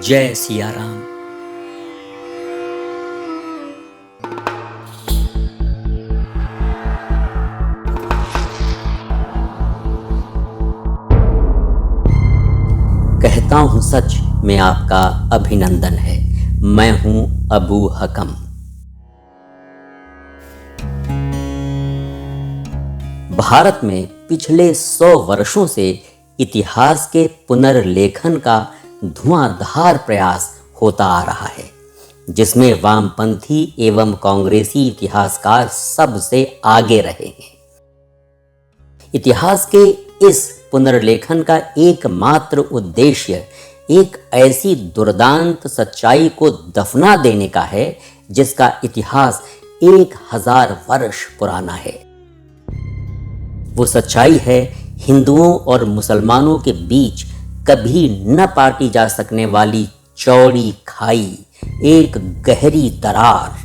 जय सिया राम। कहता हूँ सच में आपका अभिनंदन है। मैं हूँ अबू हकम। भारत में पिछले 100 वर्षों से इतिहास के पुनर्लेखन का धुआंधार प्रयास होता आ रहा है, जिसमें वामपंथी एवं कांग्रेसी इतिहासकार सबसे आगे रहे हैं। इतिहास के इस पुनर्लेखन का एकमात्र उद्देश्य एक ऐसी दुर्दांत सच्चाई को दफना देने का है जिसका इतिहास 1000 वर्ष पुराना है। वो सच्चाई है हिंदुओं और मुसलमानों के बीच कभी न पाटी जा सकने वाली चौड़ी खाई, एक गहरी दरार।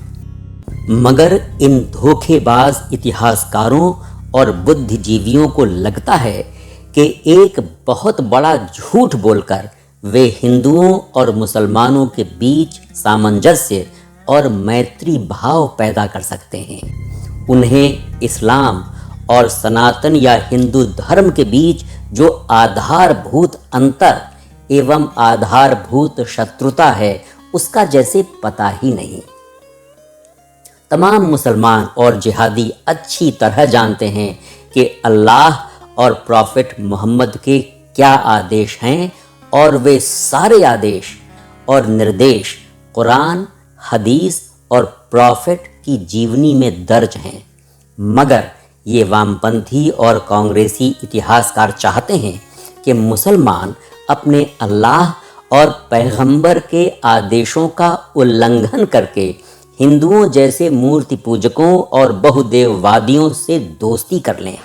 मगर इन धोखेबाज इतिहासकारों और बुद्धिजीवियों को लगता है कि एक बहुत बड़ा झूठ बोलकर वे हिंदुओं और मुसलमानों के बीच सामंजस्य और मैत्री भाव पैदा कर सकते हैं। उन्हें इस्लाम और सनातन या हिंदू धर्म के बीच जो आधारभूत अंतर एवं आधारभूत शत्रुता है उसका जैसे पता ही नहीं। तमाम मुसलमान और जिहादी अच्छी तरह जानते हैं कि अल्लाह और प्रॉफिट मोहम्मद के क्या आदेश हैं, और वे सारे आदेश और निर्देश कुरान, हदीस और प्रॉफिट की जीवनी में दर्ज हैं। मगर ये वामपंथी और कांग्रेसी इतिहासकार चाहते हैं कि मुसलमान अपने अल्लाह और पैगंबर के आदेशों का उल्लंघन करके हिंदुओं जैसे मूर्ति पूजकों और बहुदेववादियों से दोस्ती कर लें।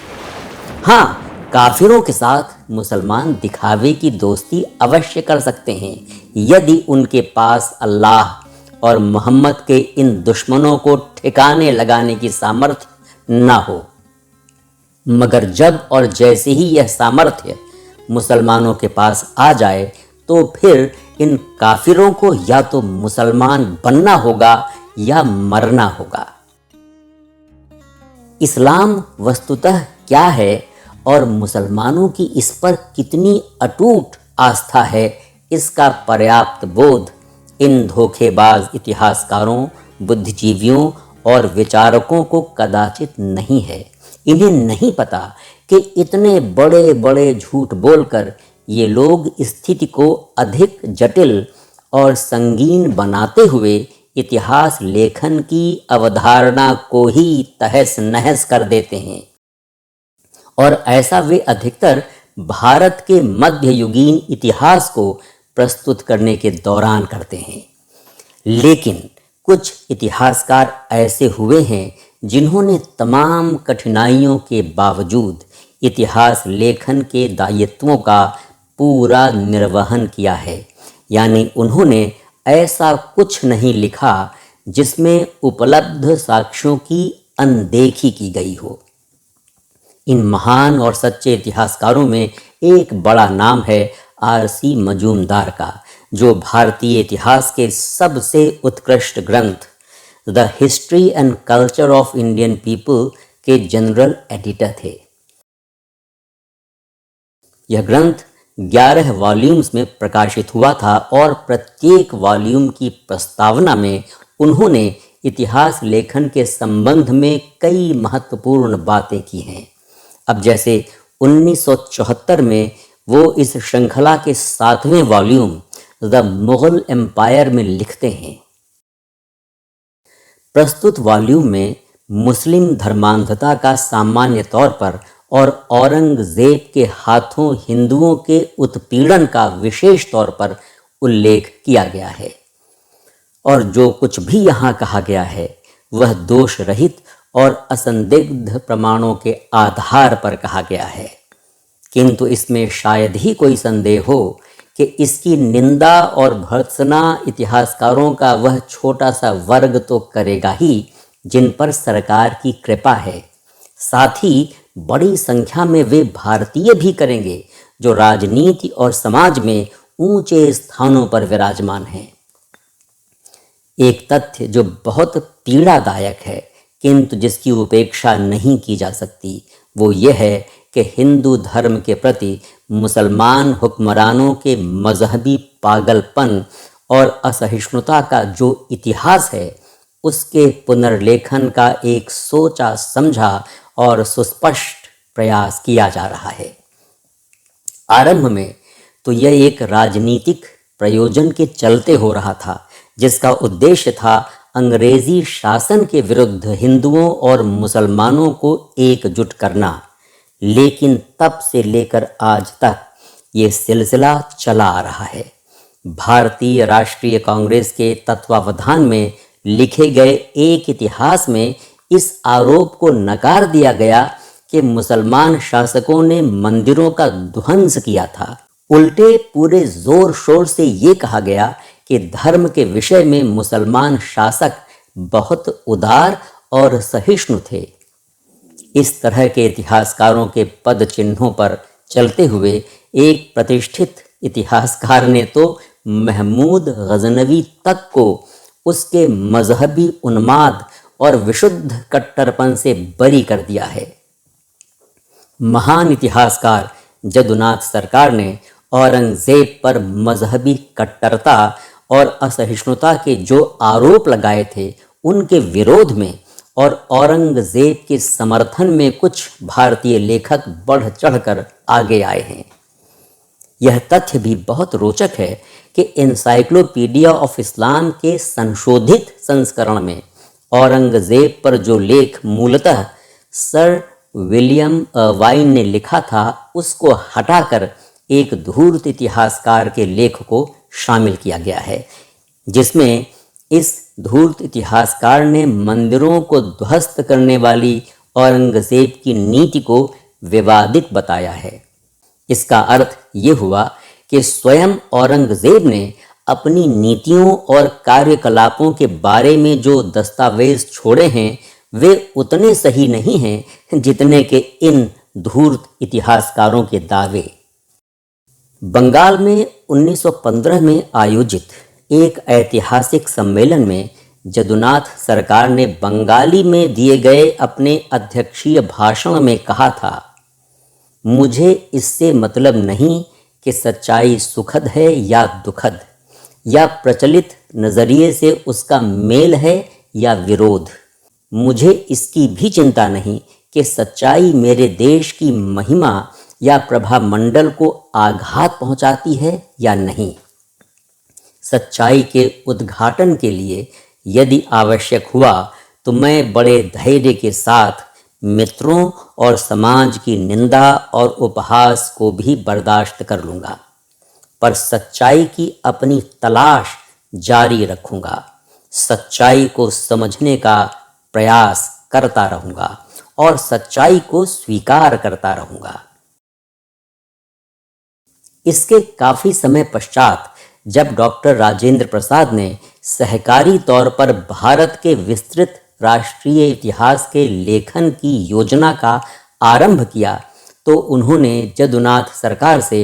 हाँ, काफिरों के साथ मुसलमान दिखावे की दोस्ती अवश्य कर सकते हैं यदि उनके पास अल्लाह और मोहम्मद के इन दुश्मनों को ठिकाने लगाने की सामर्थ्य न हो। मगर जब और जैसे ही यह सामर्थ्य मुसलमानों के पास आ जाए तो फिर इन काफिरों को या तो मुसलमान बनना होगा या मरना होगा। इस्लाम वस्तुतः क्या है और मुसलमानों की इस पर कितनी अटूट आस्था है, इसका पर्याप्त बोध इन धोखेबाज इतिहासकारों, बुद्धिजीवियों और विचारकों को कदाचित नहीं है। इन्हें नहीं पता कि इतने बड़े बड़े झूठ बोलकर ये लोग स्थिति को अधिक जटिल और संगीन बनाते हुए इतिहास लेखन की अवधारणा को ही तहस नहस कर देते हैं। और ऐसा वे अधिकतर भारत के मध्ययुगीन इतिहास को प्रस्तुत करने के दौरान करते हैं। लेकिन कुछ इतिहासकार ऐसे हुए हैं जिन्होंने तमाम कठिनाइयों के बावजूद इतिहास लेखन के दायित्वों का पूरा निर्वहन किया है। यानी उन्होंने ऐसा कुछ नहीं लिखा जिसमें उपलब्ध साक्ष्यों की अनदेखी की गई हो। इन महान और सच्चे इतिहासकारों में एक बड़ा नाम है आर.सी. मजूमदार का, जो भारतीय इतिहास के सबसे उत्कृष्ट ग्रंथ the history and culture of Indian people के जनरल एडिटर थे। यह ग्रंथ 11 वॉल्यूम्स में प्रकाशित हुआ था और प्रत्येक वॉल्यूम की प्रस्तावना में उन्होंने इतिहास लेखन के संबंध में कई महत्वपूर्ण बातें की हैं। अब जैसे 1974 में वो इस श्रृंखला के 7वें वॉल्यूम द मुगल एम्पायर में लिखते हैं। प्रस्तुत वॉल्यूम में मुस्लिम धर्मांधता का सामान्य तौर पर और औरंगजेब के हाथों हिंदुओं के उत्पीड़न का विशेष तौर पर उल्लेख किया गया है। और जो कुछ भी यहाँ कहा गया है वह दोष रहित और असंदिग्ध प्रमाणों के आधार पर कहा गया है। किंतु इसमें शायद ही कोई संदेह हो कि इसकी निंदा और भर्त्सना इतिहासकारों का वह छोटा सा वर्ग तो करेगा ही जिन पर सरकार की कृपा है, साथ ही बड़ी संख्या में वे भारतीय भी करेंगे जो राजनीति और समाज में ऊंचे स्थानों पर विराजमान हैं। एक तथ्य जो बहुत पीड़ादायक है किंतु जिसकी उपेक्षा नहीं की जा सकती वो ये है कि हिंदू धर्म के प्रति मुसलमान हुक्मरानों के मजहबी पागलपन और असहिष्णुता का जो इतिहास है उसके पुनर्लेखन का एक सोचा समझा और सुस्पष्ट प्रयास किया जा रहा है। आरंभ में तो यह एक राजनीतिक प्रयोजन के चलते हो रहा था जिसका उद्देश्य था अंग्रेजी शासन के विरुद्ध हिंदुओं और मुसलमानों को एकजुट करना, लेकिन तब से लेकर आज तक ये सिलसिला चला आ रहा है। भारतीय राष्ट्रीय कांग्रेस के तत्वावधान में लिखे गए एक इतिहास में इस आरोप को नकार दिया गया कि मुसलमान शासकों ने मंदिरों का ध्वंस किया था। उल्टे पूरे जोर शोर से ये कहा गया कि धर्म के विषय में मुसलमान शासक बहुत उदार और सहिष्णु थे। इस तरह के इतिहासकारों के पद चिन्हों पर चलते हुए एक प्रतिष्ठित इतिहासकार ने तो महमूद गजनवी तक को उसके मजहबी उन्माद और विशुद्ध कट्टरपन से बरी कर दिया है। महान इतिहासकार जदुनाथ सरकार ने औरंगजेब पर मजहबी कट्टरता और असहिष्णुता के जो आरोप लगाए थे उनके विरोध में और औरंगजेब के समर्थन में कुछ भारतीय लेखक बढ़ चढ़कर आगे आए हैं। यह तथ्य भी बहुत रोचक है कि एनसाइक्लोपीडिया ऑफ इस्लाम के संशोधित संस्करण में औरंगजेब पर जो लेख मूलतः सर विलियम वाइन ने लिखा था उसको हटाकर एक धूर्त इतिहासकार के लेख को शामिल किया गया है, जिसमें इस धूर्त इतिहासकार ने मंदिरों को ध्वस्त करने वाली औरंगजेब की नीति को विवादित बताया है। इसका अर्थ ये हुआ कि स्वयं औरंगजेब ने अपनी नीतियों और कार्यकलापों के बारे में जो दस्तावेज छोड़े हैं वे उतने सही नहीं हैं जितने के इन धूर्त इतिहासकारों के दावे। बंगाल में 1915 में आयोजित एक ऐतिहासिक सम्मेलन में जदुनाथ सरकार ने बंगाली में दिए गए अपने अध्यक्षीय भाषण में कहा था, मुझे इससे मतलब नहीं कि सच्चाई सुखद है या दुखद या प्रचलित नज़रिए से उसका मेल है या विरोध। मुझे इसकी भी चिंता नहीं कि सच्चाई मेरे देश की महिमा या प्रभा मंडल को आघात पहुंचाती है या नहीं। सच्चाई के उद्घाटन के लिए यदि आवश्यक हुआ तो मैं बड़े धैर्य के साथ मित्रों और समाज की निंदा और उपहास को भी बर्दाश्त कर लूँगा, पर सच्चाई की अपनी तलाश जारी रखूँगा। सच्चाई को समझने का प्रयास करता रहूँगा और सच्चाई को स्वीकार करता रहूँगा। इसके काफ़ी समय पश्चात जब डॉक्टर राजेंद्र प्रसाद ने सहकारी तौर पर भारत के विस्तृत राष्ट्रीय इतिहास के लेखन की योजना का आरंभ किया तो उन्होंने जदुनाथ सरकार से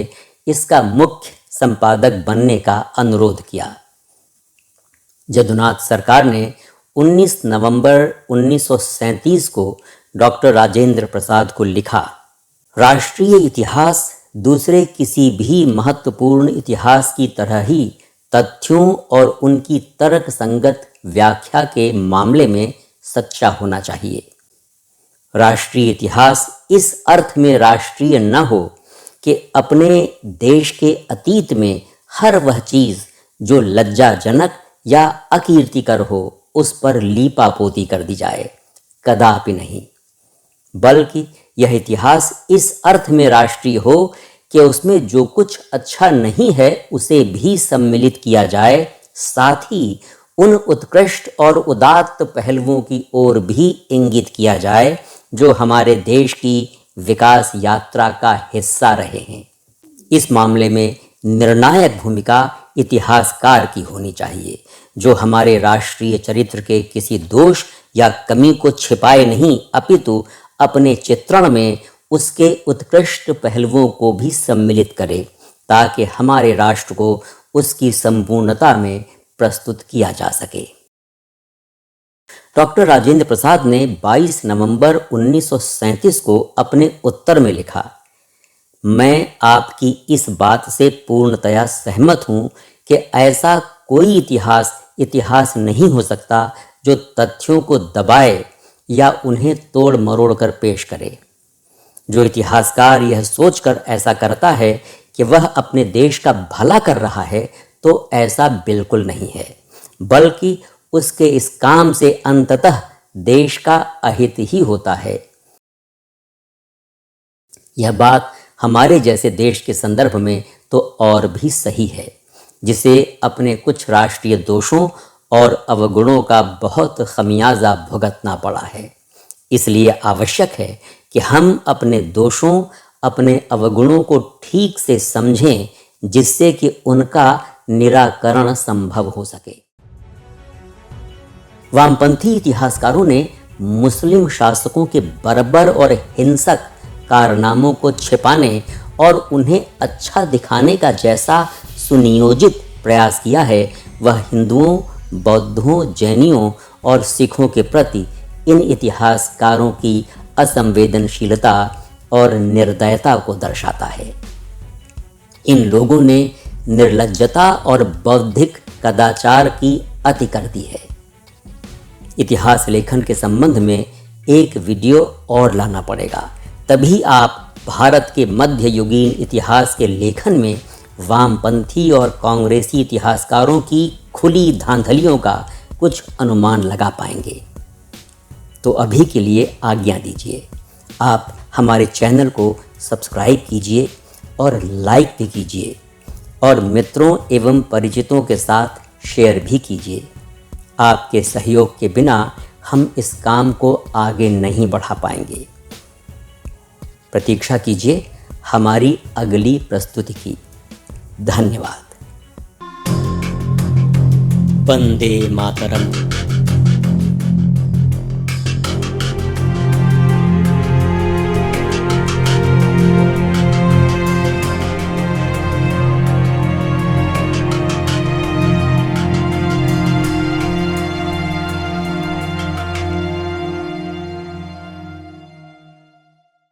इसका मुख्य संपादक बनने का अनुरोध किया। जदुनाथ सरकार ने 19 नवंबर 1937 को डॉक्टर राजेंद्र प्रसाद को लिखा, राष्ट्रीय इतिहास दूसरे किसी भी महत्वपूर्ण इतिहास की तरह ही तथ्यों और उनकी तर्क संगत व्याख्या के मामले में सच्चा होना चाहिए। राष्ट्रीय इतिहास इस अर्थ में राष्ट्रीय न हो कि अपने देश के अतीत में हर वह चीज़ जो लज्जाजनक या अकीर्तिकर हो उस पर लीपापोती कर दी जाए, कदापि नहीं। बल्कि यह इतिहास इस अर्थ में राष्ट्रीय हो कि उसमें जो कुछ अच्छा नहीं है उसे भी सम्मिलित किया जाए, साथ ही उन उत्कृष्ट और उदात्त पहलुओं की ओर भी इंगित किया जाए जो हमारे देश की विकास यात्रा का हिस्सा रहे हैं। इस मामले में निर्णायक भूमिका इतिहासकार की होनी चाहिए, जो हमारे राष्ट्रीय चरित्र के किसी दोष या कमी को छिपाए नहीं अपितु अपने चित्रण में उसके उत्कृष्ट पहलुओं को भी सम्मिलित करे, ताकि हमारे राष्ट्र को उसकी संपूर्णता में प्रस्तुत किया जा सके। डॉक्टर राजेंद्र प्रसाद ने 22 नवंबर 1937 को अपने उत्तर में लिखा, मैं आपकी इस बात से पूर्णतया सहमत हूं कि ऐसा कोई इतिहास नहीं हो सकता जो तथ्यों को दबाए या उन्हें तोड़ मरोड़ कर पेश करे। जो इतिहासकार यह सोचकर ऐसा करता है कि वह अपने देश का भला कर रहा है, तो ऐसा बिल्कुल नहीं है, बल्कि उसके इस काम से अंततः देश का अहित ही होता है। यह बात हमारे जैसे देश के संदर्भ में तो और भी सही है, जिसे अपने कुछ राष्ट्रीय दोषों और अवगुणों का बहुत खमियाजा भुगतना पड़ा है। इसलिए आवश्यक है कि हम अपने दोषों, अपने अवगुणों को ठीक से समझें, जिससे कि उनका निराकरण संभव हो सके। वामपंथी इतिहासकारों ने मुस्लिम शासकों के बर्बर और हिंसक कारनामों को छिपाने और उन्हें अच्छा दिखाने का जैसा सुनियोजित प्रयास किया है, वह हिंदुओं, बौद्धों, जैनियों और सिखों के प्रति इन इतिहासकारों की असंवेदनशीलता और निर्दयता को दर्शाता है। इन लोगों ने निर्लज्जता और बौद्धिक कदाचार की अति कर दी है। इतिहास लेखन के संबंध में एक वीडियो और लाना पड़ेगा, तभी आप भारत के मध्ययुगीन इतिहास के लेखन में वामपंथी और कांग्रेसी इतिहासकारों की खुली धांधलियों का कुछ अनुमान लगा पाएंगे। तो अभी के लिए आज्ञा दीजिए। आप हमारे चैनल को सब्सक्राइब कीजिए और लाइक भी कीजिए और मित्रों एवं परिचितों के साथ शेयर भी कीजिए। आपके सहयोग के बिना हम इस काम को आगे नहीं बढ़ा पाएंगे। प्रतीक्षा कीजिए हमारी अगली प्रस्तुति की। धन्यवाद। वंदे मातरम।